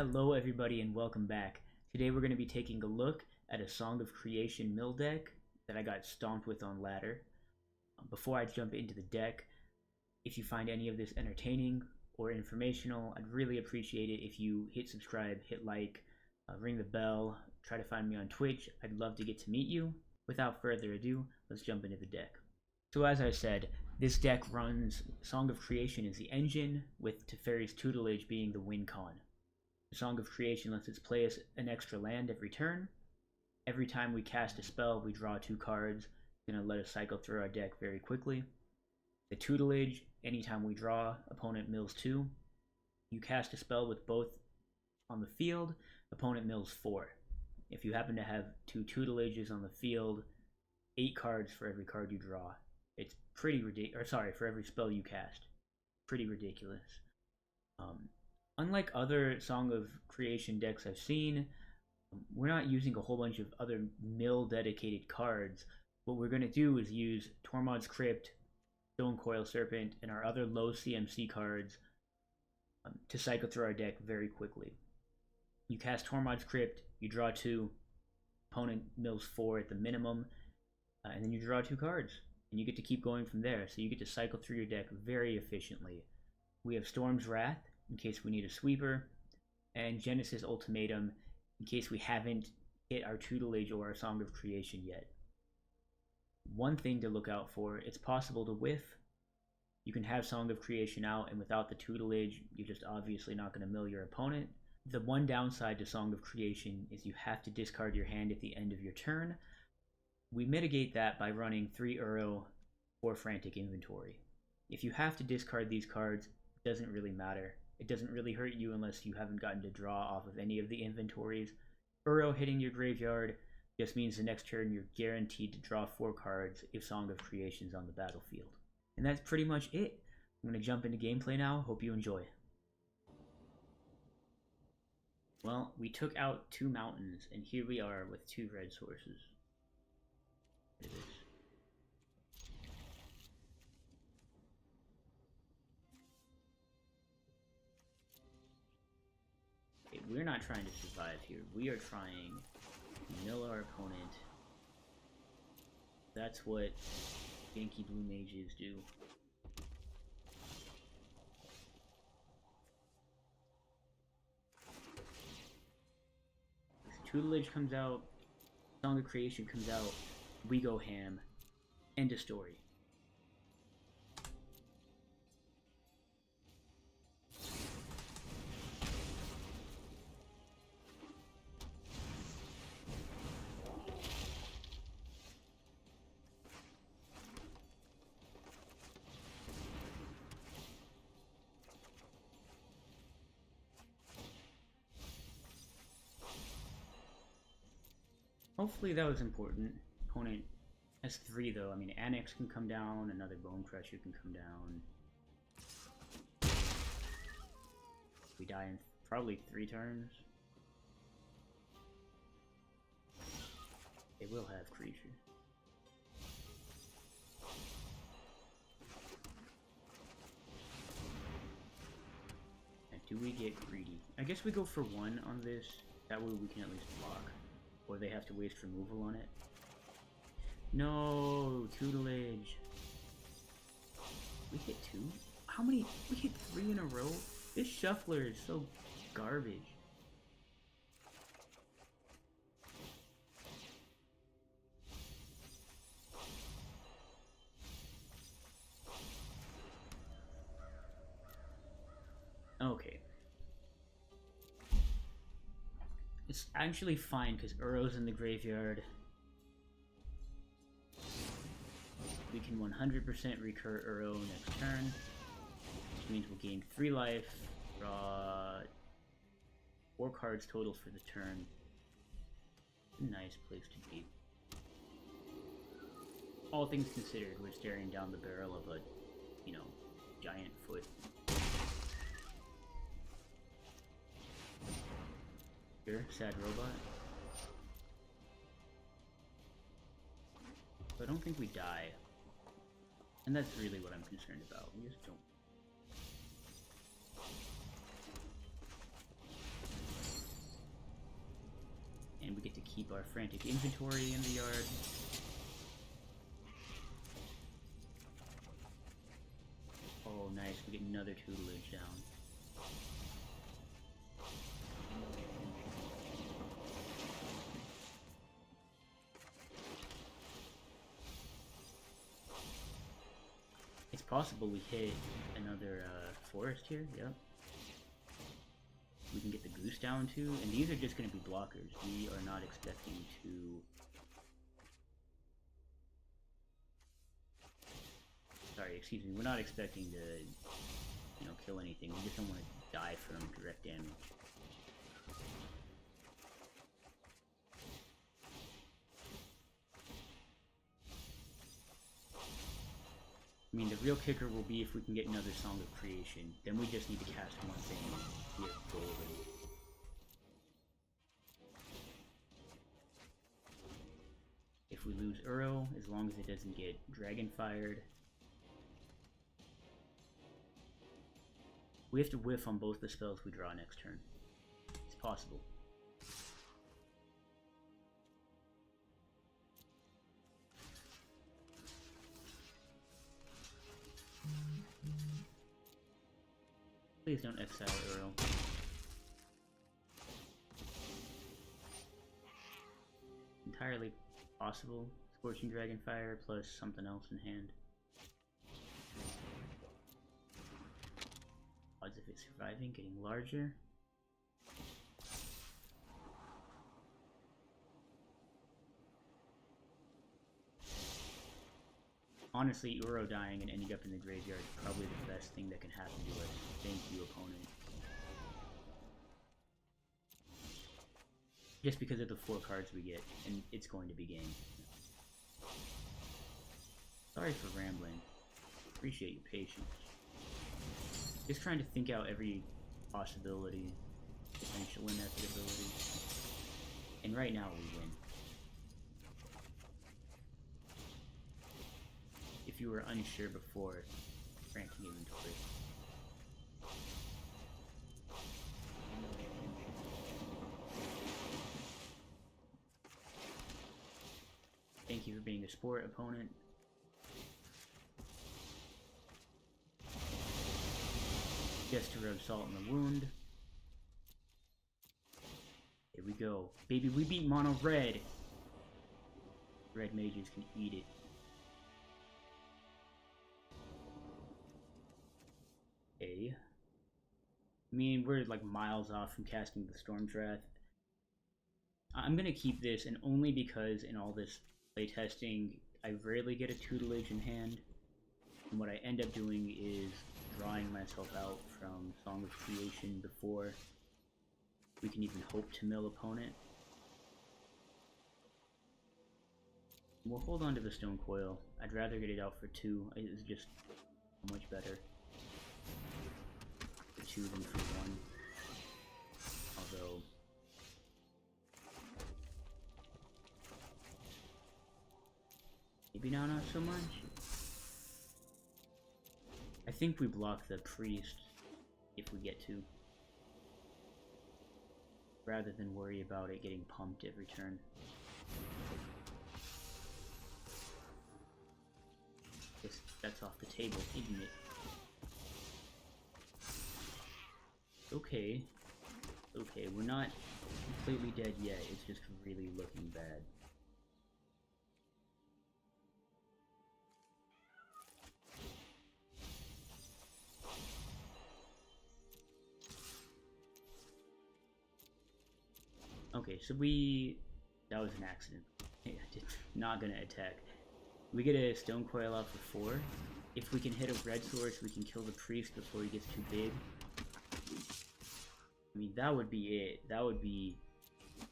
Hello everybody and welcome back. Today we're going to be taking a look at a Song of Creation mill deck that I got stomped with on ladder. Before I jump into the deck, if you find any of this entertaining or informational, I'd really appreciate it if you hit subscribe, hit like, ring the bell, try to find me on Twitch. I'd love to get to meet you. Without further ado, let's jump into the deck. So as I said, this deck runs Song of Creation as the engine, with Teferi's Tutelage being the win con. The Song of Creation lets us play us an extra land every turn. Every time we cast a spell, we draw 2 cards. It's going to let us cycle through our deck very quickly. The Tutelage, anytime we draw, opponent mills 2. You cast a spell with both on the field, opponent mills 4. If you happen to have 2 Tutelages on the field, 8 cards for every card you draw. It's pretty ridiculous. Sorry, for every spell you cast. Pretty ridiculous. Unlike other Song of Creation decks I've seen, we're not using a whole bunch of other mill-dedicated cards. What we're going to do is use Tormod's Crypt, Stonecoil Serpent, and our other low CMC cards to cycle through our deck very quickly. You cast Tormod's Crypt, you draw 2, opponent mills 4 at the minimum, and then you draw 2 cards, and you get to keep going from there, so you get to cycle through your deck very efficiently. We have Storm's Wrath, in case we need a sweeper, and Genesis Ultimatum, in case we haven't hit our Tutelage or our Song of Creation yet. One thing to look out for, it's possible to whiff. You can have Song of Creation out, and without the Tutelage, you're just obviously not going to mill your opponent. The one downside to Song of Creation is you have to discard your hand at the end of your turn. We mitigate that by running 3 Uro or Frantic Inventory. If you have to discard these cards, it doesn't really matter. It doesn't really hurt you unless you haven't gotten to draw off of any of the inventories. Uro hitting your graveyard just means the next turn you're guaranteed to draw 4 cards if Song of Creation's on the battlefield. And that's pretty much it. I'm going to jump into gameplay now. Hope you enjoy. Well, we took out 2 mountains, and here we are with 2 red sources. Look at this. We're not trying to survive here. We are trying to mill our opponent. That's what Yankee Blue Mages do. This Tutelage comes out, Song of Creation comes out, we go ham. End of story. Hopefully that was important. Opponent has 3 though. I mean, Annex can come down, another Bone Crusher can come down. We die in probably 3 turns. They will have creature. And do we get greedy? I guess we go for 1 on this. That way we can at least block. Or they have to waste removal on it. No, Tutelage. We hit 2? How many? We hit 3 in a row? This shuffler is so garbage. Okay. It's actually fine because Uro's in the graveyard. We can 100% recur Uro next turn, which means we'll gain 3 life, draw 4 cards total for the turn. Nice place to be. All things considered, we're staring down the barrel of a, giant foot. Sad robot. So I don't think we die. And that's really what I'm concerned about. We just don't we get to keep our frantic inventory in the yard. Oh, nice. We get another tutelage down. It's possible we hit another forest here. Yep. We can get the goose down too, and these are just going to be blockers. We are not expecting to... Sorry, excuse me. We're not expecting to, you know, kill anything. We just don't want to die from direct damage. I mean, the real kicker will be if we can get another Song of Creation. Then we just need to cast one thing. We are golden. If we lose Uro, as long as it doesn't get dragon fired. We have to whiff on both the spells we draw next turn. It's possible. Please don't exile Uro. Entirely possible. Scorching Dragonfire plus something else in hand. Odds of it surviving getting larger. Honestly, Uro dying and ending up in the graveyard is probably the best thing that can happen to us. Thank you, opponent. Just because of the 4 cards we get, and it's going to be game. Sorry for rambling. Appreciate your patience. Just trying to think out every possibility, potential inevitability. And right now we win. If you were unsure before, frantic inventory. Thank you for being a sport, opponent. Just to rub salt in the wound. Here we go. Baby, we beat mono red. Red mages can eat it. Okay. I mean, we're like miles off from casting the Storm's Wrath. I'm gonna keep this, and only because in all this playtesting, I rarely get a tutelage in hand. And what I end up doing is drawing myself out from Song of Creation before we can even hope to mill opponent. We'll hold on to the Stone Coil. I'd rather get it out for 2. It's just much better for 2 than for 1. Although maybe now not so much. I think we block the priest if we get to, rather than worry about it getting pumped every turn. Guess that's off the table, isn't it? Okay. Okay, we're not completely dead yet, it's just really looking bad. Okay, so that was an accident. Not gonna attack. We get a Stone Coil out for 4. If we can hit a red source, we can kill the priest before he gets too big. I mean, that would be it. That would be...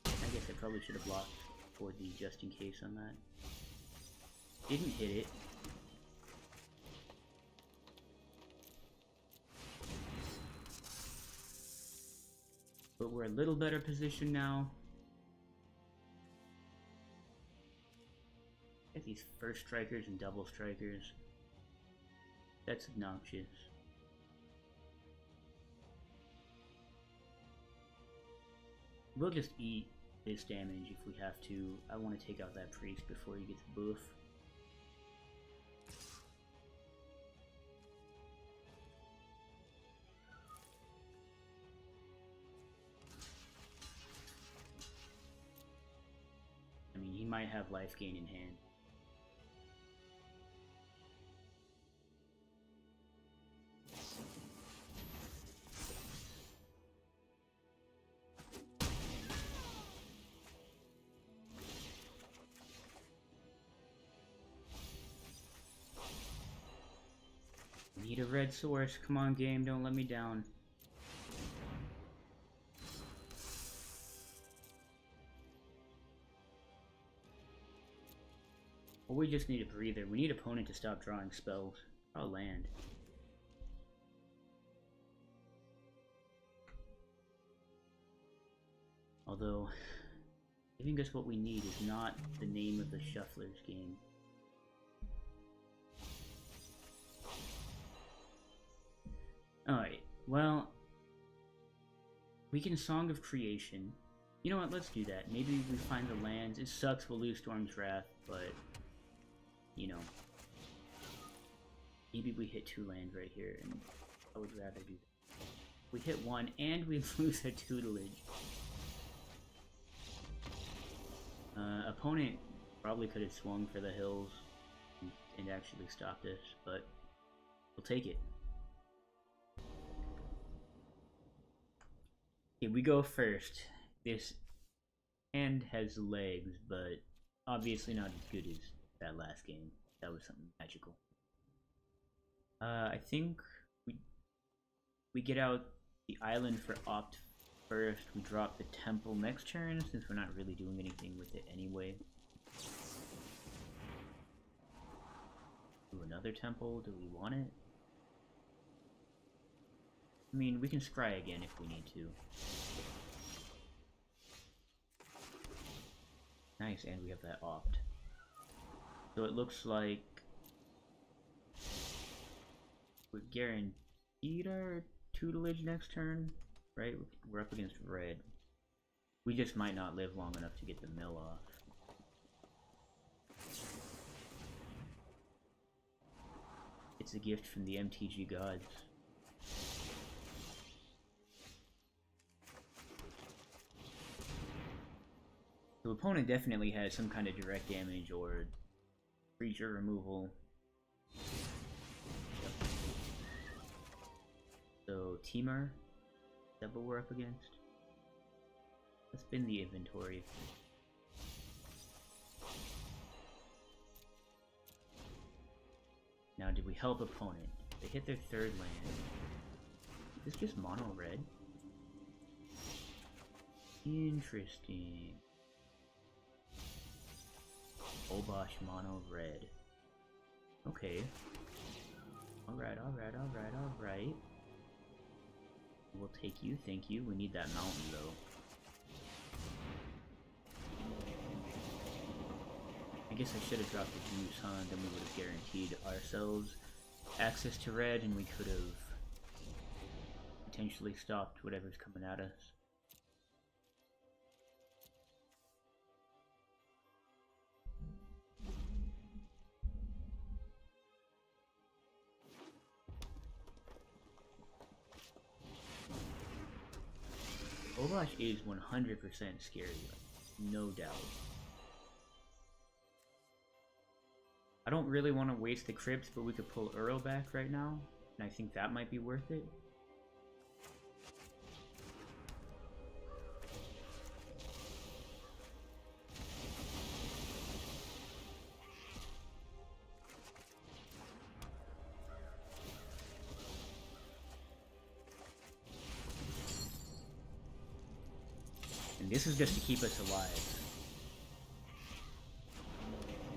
I guess I probably should have blocked for the just in case on that. Didn't hit it. But we're a little better positioned now. Get these first strikers and double strikers. That's obnoxious. We'll just eat this damage if we have to. I want to take out that priest before he gets the buff. I mean, he might have life gain in hand. Need a red source. Come on, game, don't let me down. Well, we just need a breather. We need opponent to stop drawing spells. Draw land. Although, giving us what we need is not the name of the Shuffler's game. Alright, well, we can Song of Creation. You know what, let's do that. Maybe we find the lands. It sucks we'll lose Storm's Wrath, but, you know, maybe we hit 2 land right here, and I would rather do that. We hit 1, and we lose a tutelage. Opponent probably could have swung for the hills and actually stopped us, but we'll take it. Okay, we go first. This hand has legs, but obviously not as good as that last game. That was something magical. I think we get out the island for opt first. We drop the temple next turn since we're not really doing anything with it anyway. Do another temple. Do we want it? I mean, we can scry again if we need to. Nice, and we have that opt. So it looks like we're guaranteed our tutelage next turn, right? We're up against red. We just might not live long enough to get the mill off. It's a gift from the MTG gods. The opponent definitely has some kind of direct damage or creature removal. So Temur, is that what we're up against? Let's spin the inventory. Now, did we help opponent? They hit their 3rd land. Is this just mono red? Interesting. Obosh mono red. Okay. Alright, alright, alright, alright. We'll take you, thank you. We need that mountain though. I guess I should have dropped the juice, huh? Then we would have guaranteed ourselves access to red and we could have potentially stopped whatever's coming at us. Obosh is 100% scary, no doubt. I don't really want to waste the crypts, but we could pull Uro back right now, and I think that might be worth it. And this is just to keep us alive.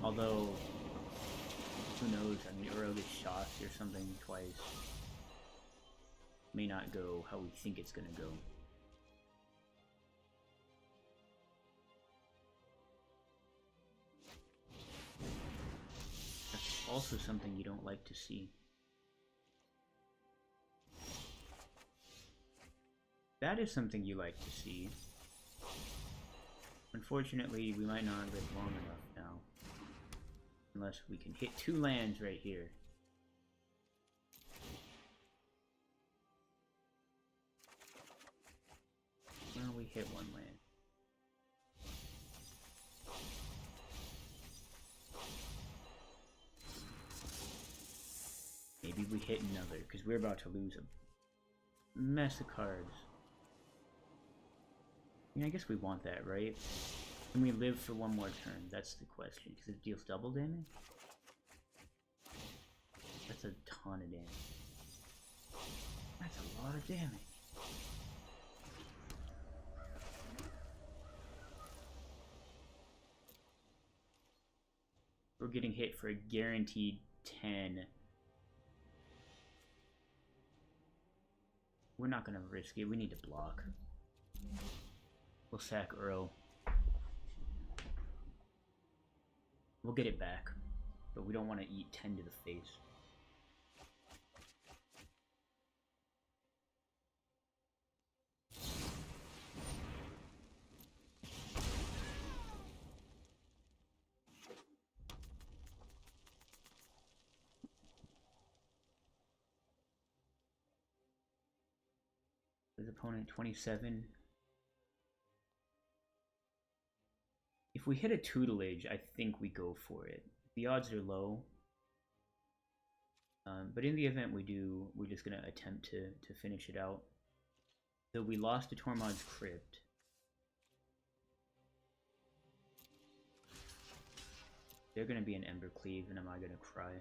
Although, who knows, I mean, Uro gets shot or something twice. May not go how we think it's gonna go. That's also something you don't like to see. That is something you like to see. Unfortunately, we might not live long enough now. Unless we can hit 2 lands right here. Well, we hit 1 land. Maybe we hit another, because we're about to lose a mess of cards. I mean, I guess we want that, right? Can we live for 1 more turn? That's the question, because it deals double damage? That's a ton of damage. That's a lot of damage. We're getting hit for a guaranteed 10. We're not gonna risk it. We need to block. We'll sack Earl. We'll get it back, but we don't want to eat 10 to the face. His opponent 27. If we hit a tutelage, I think we go for it. The odds are low. But in the event we do, we're just going to attempt to finish it out. Though we lost to Tormod's Crypt. They're going to be an Embercleave, and am I going to cry?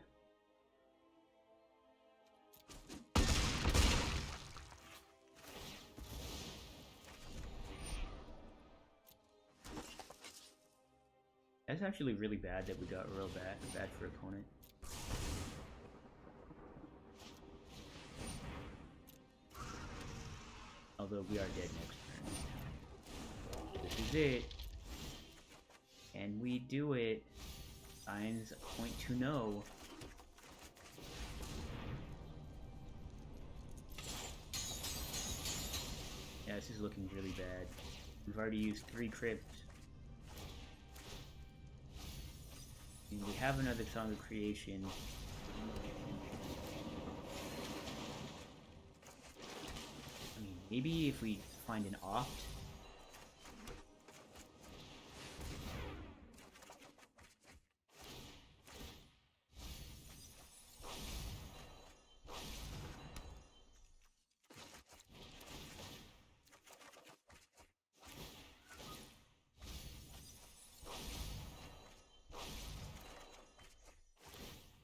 That's actually really bad that we got Earl back. Bad for opponent. Although we are dead next turn. This is it. And we do it. Signs point to no. Yeah, this is looking really bad. We've already used 3 crypts. And we have another Song of Creation. I mean, maybe if we find an Opt.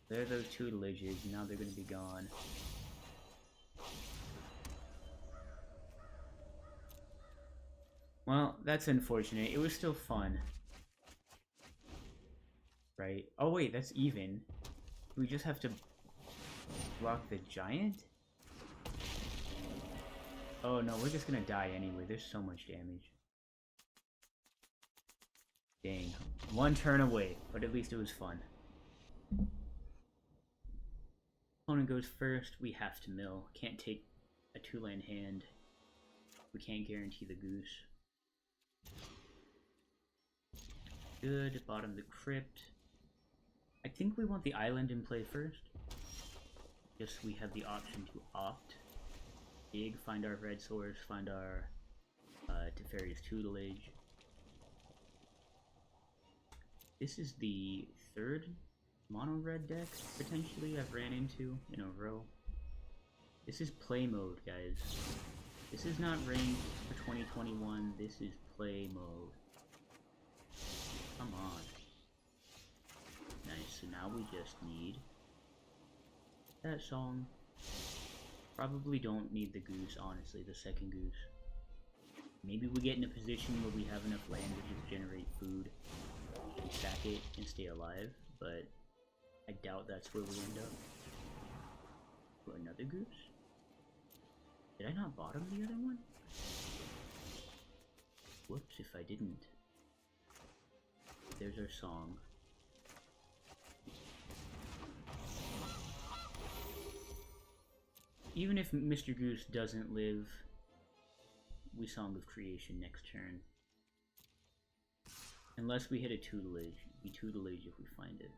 There are those tutelages, now they're going to be gone. Well, that's unfortunate. It was still fun. Right? Oh wait, that's even. We just have to block the giant? Oh no, we're just gonna die anyway. There's so much damage. Dang. 1 turn away, but at least it was fun. Opponent goes first, we have to mill. Can't take a 2-land hand. We can't guarantee the goose. Good, bottom the crypt. I think we want the island in play first. Just we have the option to opt. Dig, find our red source, find our Teferi's tutelage. This is the 3rd mono red deck potentially I've ran into in a row. This is play mode, guys. This is not ranked for 2021. This is play mode. Come on. Nice. So now we just need that song. Probably don't need the goose, honestly, the 2nd goose. Maybe we get in a position where we have enough land to just generate food and stack it and stay alive, but I doubt that's where we end up. For another goose? Did I not bottom the other one? Whoops, if I didn't. There's our song. Even if Mr. Goose doesn't live, we Song of Creation next turn. Unless we hit a tutelage. We tutelage if we find it.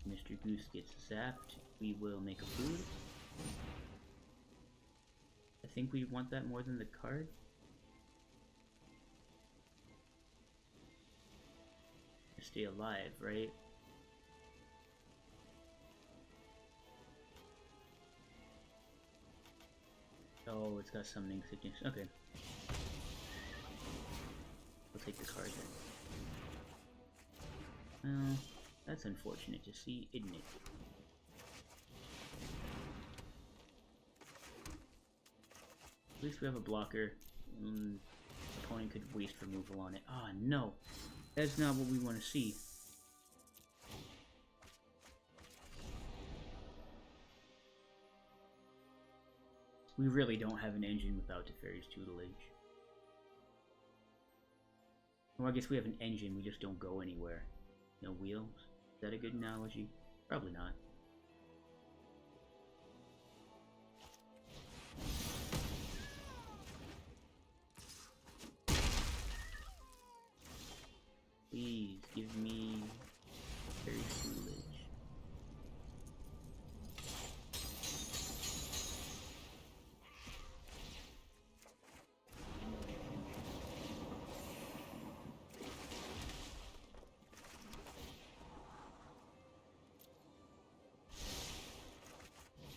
Mr. Goose gets zapped. We will make a food. I think we want that more than the card. To stay alive, right? Oh, it's got summoning sickness. Okay. We'll take the card then. Well, that's unfortunate to see, isn't it? At least we have a blocker. Opponent could waste removal on it. Ah, no! That's not what we want to see. We really don't have an engine without Teferi's tutelage. Well, I guess we have an engine, we just don't go anywhere. No wheels? Is that a good analogy? Probably not. Please give me Teferi's tutelage.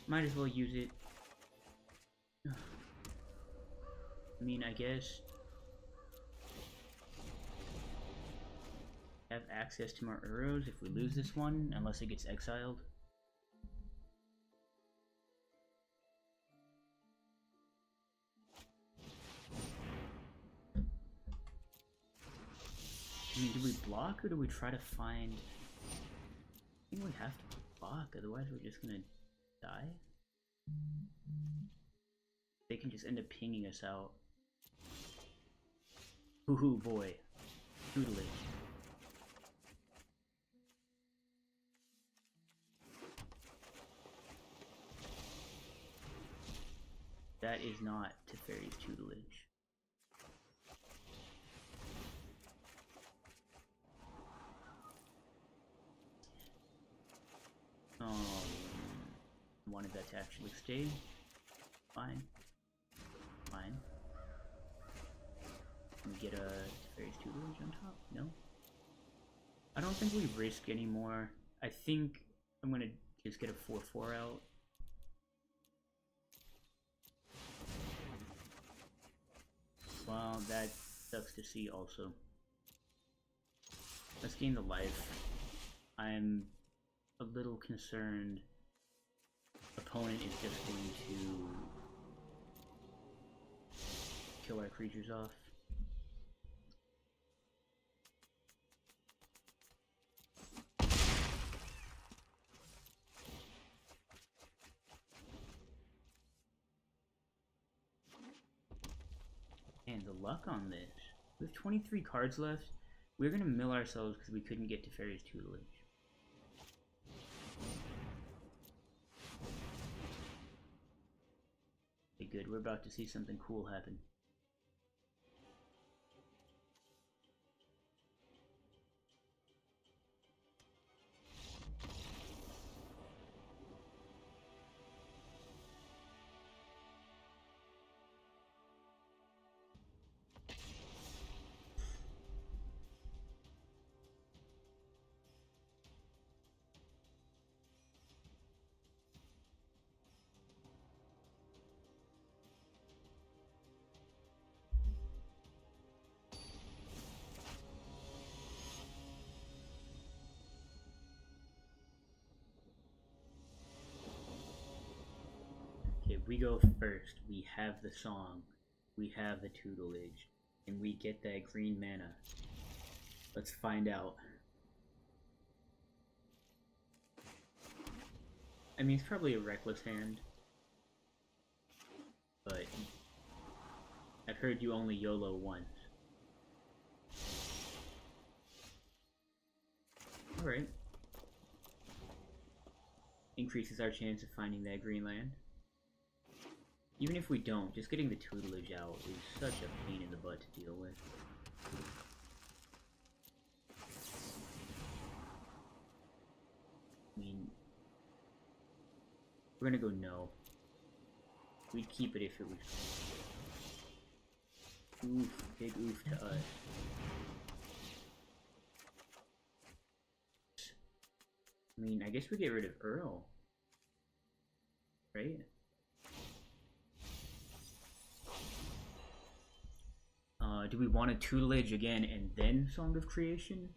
Might as well use it. I mean, I guess have access to more arrows if we lose this one, unless it gets exiled. I mean, do we block or do we try to find... I think we have to block, otherwise we're just gonna die? They can just end up pinging us out. Hoo-hoo boy. Tutelage. That is not Teferi's tutelage. Wanted that to actually stay. Fine. Fine. Can we get a Teferi's tutelage on top? No? I don't think we risk anymore. I think I'm gonna just get a 4/4 out. Well, that sucks to see also. Let's gain the life. I'm a little concerned. Opponent is just going to kill our creatures off. And the luck on this. We have 23 cards left. We're gonna mill ourselves because we couldn't get Teferi's tutelage. Okay, good. We're about to see something cool happen. Okay, we go first. We have the song. We have the tutelage. And we get that green mana. Let's find out. I mean, it's probably a reckless hand. But I've heard you only YOLO once. Alright. Increases our chance of finding that green land. Even if we don't, just getting the tutelage out is such a pain in the butt to deal with. I mean, we're gonna go no. We'd keep it if it was... Oof, big oof to us. I mean, I guess we get rid of Earl. Right? Do we want a tutelage again and then Song of Creation?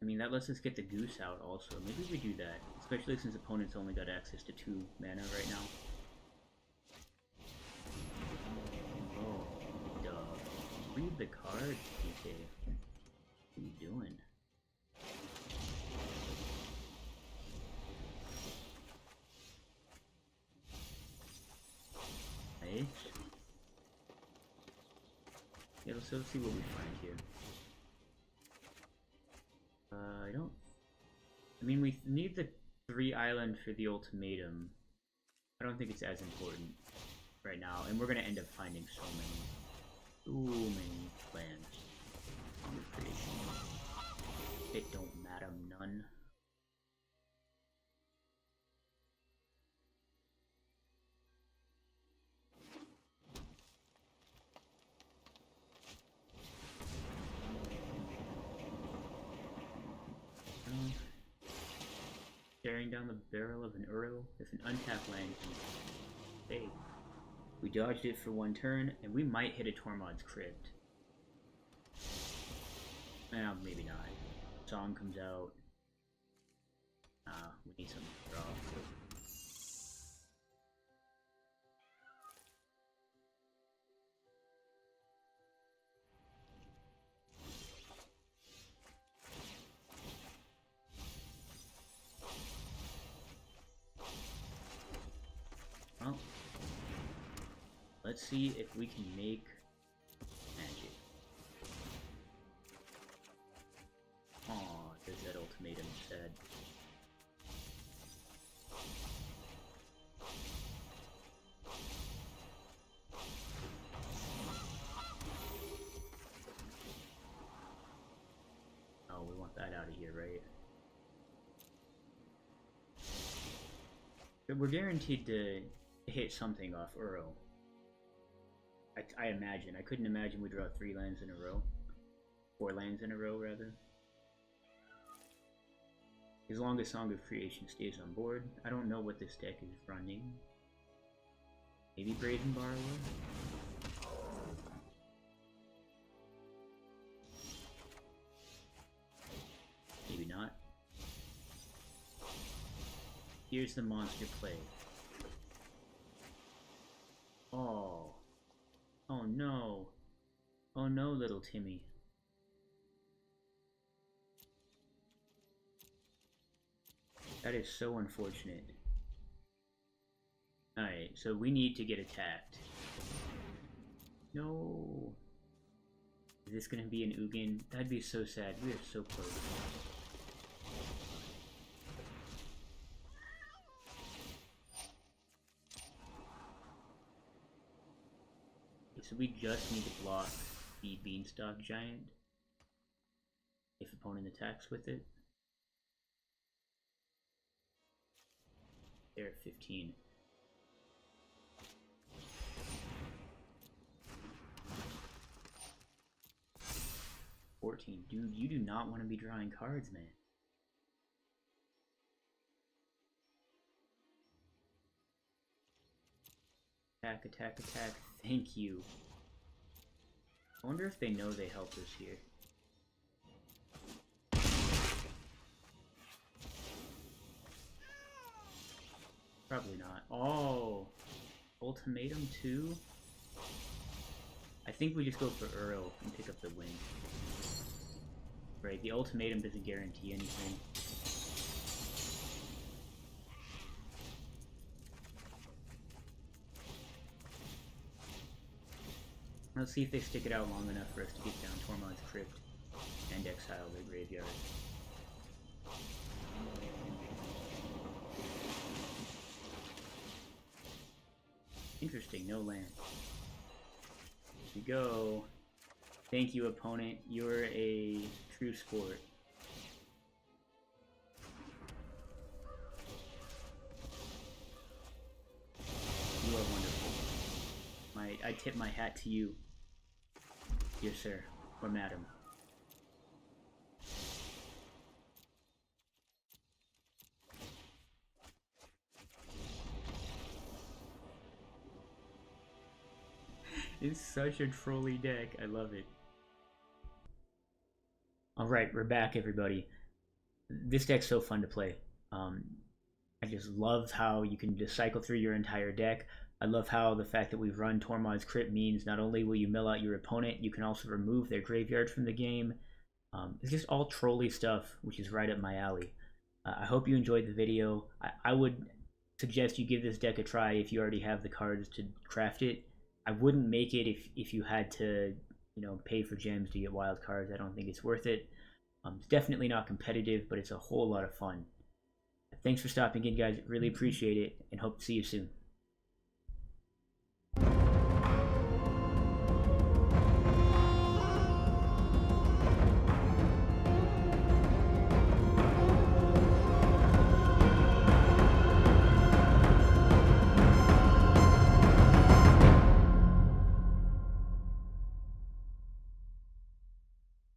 I mean, that lets us get the goose out also. Maybe we do that. Especially since opponents only got access to 2 mana right now. Oh, duh. Read the card, PK. What are you doing? Nice. Yeah, let's see what we find here. I mean, we need the 3 island for the ultimatum. I don't think it's as important right now, and we're gonna end up finding so many lands on the creation. It don't matter none. Staring down the barrel of an Uro if an untapped land can stay. We dodged it for 1 turn, and we might hit a Tormod's Crypt. Well, maybe not. Song comes out. We need some draw. Well, let's see if we can make magic. Aw, there's that ultimatum said. Oh, we want that out of here, right? But we're guaranteed to hit something off Uro. I imagine. I couldn't imagine we draw 3 lands in a row. 4 lands in a row, rather. As long as Song of Creation stays on board. I don't know what this deck is running. Maybe Brazen Borrower? Maybe not. Here's the monster play. Oh. Oh no. Oh no, little Timmy. That is so unfortunate. Alright, so we need to get attacked. No. Is this gonna be an Ugin? That'd be so sad. We are so close. So we just need to block the Beanstalk Giant if opponent attacks with it. They're at 15. Dude, you do not want to be drawing cards, man. Attack, attack, attack. Thank you. I wonder if they know they helped us here. Probably not. Oh! Ultimatum too? I think we just go for Uro and pick up the win. Right, the ultimatum doesn't guarantee anything. Let's see if they stick it out long enough for us to get down Tormod's Crypt and exile their graveyard. Interesting, no land. Here we go. Thank you, opponent. You're a true sport. You are wonderful. I tip my hat to you, dear sir, or madam. It's such a trolly deck. I love it. Alright, we're back, everybody. This deck's so fun to play. I just love how you can just cycle through your entire deck. I love how the fact that we've run Tormod's Crypt means not only will you mill out your opponent, you can also remove their graveyard from the game. It's just all trolly stuff, which is right up my alley. I hope you enjoyed the video. I would suggest you give this deck a try if you already have the cards to craft it. I wouldn't make it if you had to, pay for gems to get wild cards. I don't think it's worth it. It's definitely not competitive, but it's a whole lot of fun. Thanks for stopping in, guys. Really appreciate it, and hope to see you soon.